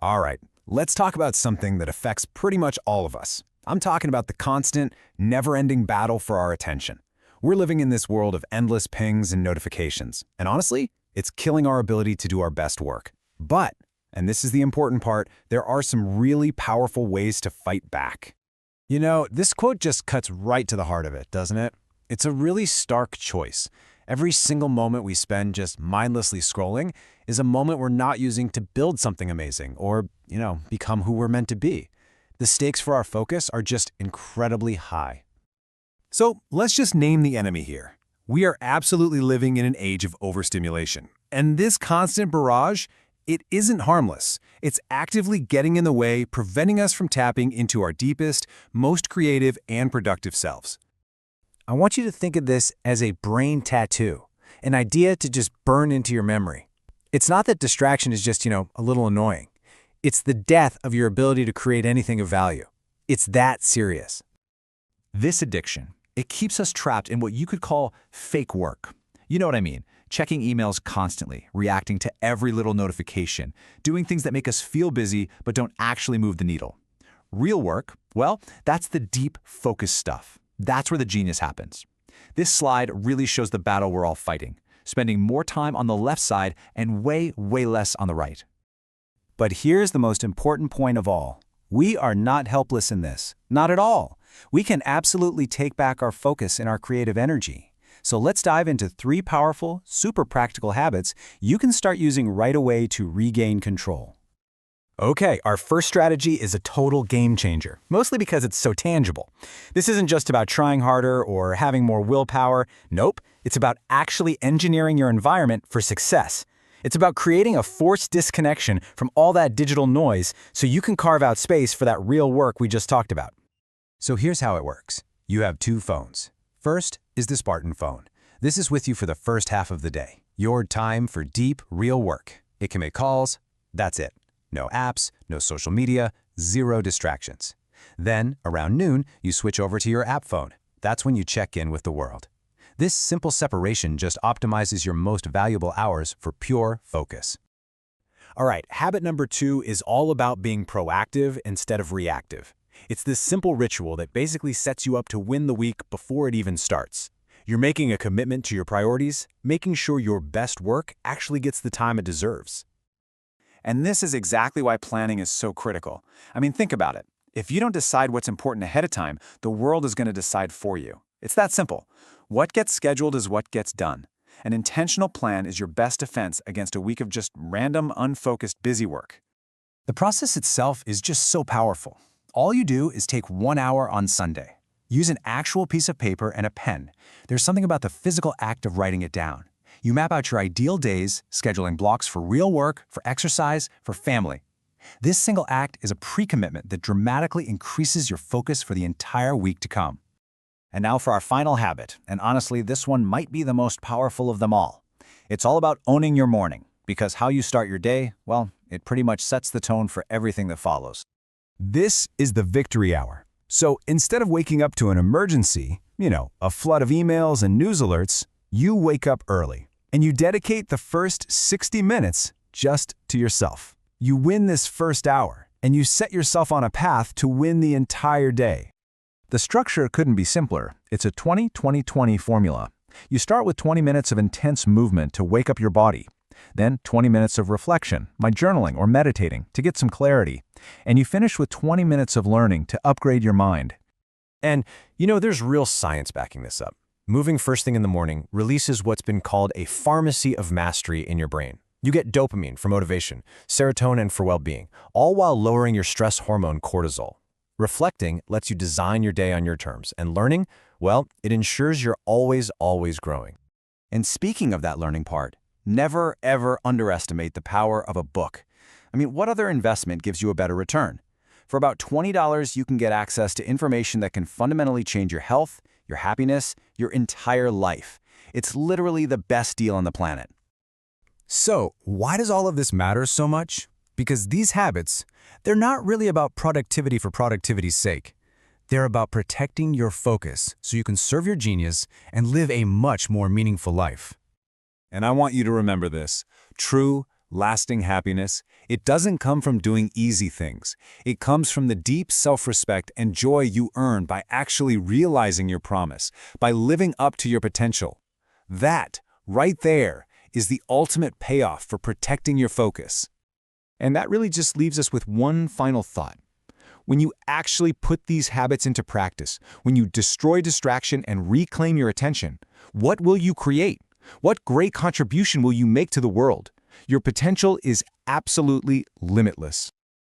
All right, let's talk about something that affects pretty much all of us. I'm talking about the constant, never-ending battle for our attention. We're living in this world of endless pings and notifications, and honestly, it's killing our ability to do our best work. But, and this is the important part, there are some really powerful ways to fight back. You know, this quote just cuts right to the heart of it, doesn't it? It's a really stark choice. Every single moment we spend just mindlessly scrolling is a moment we're not using to build something amazing or, become who we're meant to be. The stakes for our focus are just incredibly high. So let's just name the enemy here. We are absolutely living in an age of overstimulation. And this constant barrage, it isn't harmless. It's actively getting in the way, preventing us from tapping into our deepest, most creative, and productive selves. I want you to think of this as a brain tattoo, an idea to just burn into your memory. It's not that distraction is just, a little annoying. It's the death of your ability to create anything of value. It's that serious. This addiction, it keeps us trapped in what you could call fake work. You know what I mean? Checking emails constantly, reacting to every little notification, doing things that make us feel busy but don't actually move the needle. Real work, well, that's the deep, focused stuff. That's where the genius happens. This slide really shows the battle we're all fighting, spending more time on the left side and way, way less on the right. But here's the most important point of all. We are not helpless in this. Not at all. We can absolutely take back our focus and our creative energy. So let's dive into 3 powerful, super practical habits you can start using right away to regain control. Okay, our first strategy is a total game changer, mostly because it's so tangible. This isn't just about trying harder or having more willpower. Nope, it's about actually engineering your environment for success. It's about creating a forced disconnection from all that digital noise so you can carve out space for that real work we just talked about. So here's how it works. You have 2 phones. First is the Spartan phone. This is with you for the first half of the day. Your time for deep, real work. It can make calls. That's it. No apps, no social media, 0 distractions. Then, around noon, you switch over to your app phone. That's when you check in with the world. This simple separation just optimizes your most valuable hours for pure focus. All right, habit number 2 is all about being proactive instead of reactive. It's this simple ritual that basically sets you up to win the week before it even starts. You're making a commitment to your priorities, making sure your best work actually gets the time it deserves. And this is exactly why planning is so critical. I mean, think about it. If you don't decide what's important ahead of time, the world is going to decide for you. It's that simple. What gets scheduled is what gets done. An intentional plan is your best defense against a week of just random, unfocused, busy work. The process itself is just so powerful. All you do is take 1 hour on Sunday. Use an actual piece of paper and a pen. There's something about the physical act of writing it down. You map out your ideal days, scheduling blocks for real work, for exercise, for family. This single act is a pre-commitment that dramatically increases your focus for the entire week to come. And now for our final habit, and honestly, this one might be the most powerful of them all. It's all about owning your morning, because how you start your day, well, it pretty much sets the tone for everything that follows. This is the victory hour. So instead of waking up to an emergency, a flood of emails and news alerts, you wake up early. And you dedicate the first 60 minutes just to yourself. You win this first hour, and you set yourself on a path to win the entire day. The structure couldn't be simpler. It's a 20-20-20 formula. You start with 20 minutes of intense movement to wake up your body. Then 20 minutes of reflection, like journaling or meditating, to get some clarity. And you finish with 20 minutes of learning to upgrade your mind. And, there's real science backing this up. Moving first thing in the morning releases what's been called a pharmacy of mastery in your brain. You get dopamine for motivation, serotonin for well-being, all while lowering your stress hormone cortisol. Reflecting lets you design your day on your terms, and learning, well, it ensures you're always growing. And speaking of that learning part, never ever underestimate the power of a book. I mean, what other investment gives you a better return? For about $20, you can get access to information that can fundamentally change your health, your happiness, your entire life. It's literally the best deal on the planet. So, why does all of this matter so much? Because these habits, they're not really about productivity for productivity's sake. They're about protecting your focus so you can serve your genius and live a much more meaningful life. And I want you to remember this. True, lasting happiness, it doesn't come from doing easy things. It comes from the deep self-respect and joy you earn by actually realizing your promise, by living up to your potential. That, right there, is the ultimate payoff for protecting your focus. And that really just leaves us with one final thought. When you actually put these habits into practice, when you destroy distraction and reclaim your attention, what will you create? What great contribution will you make to the world? Your potential is absolutely limitless.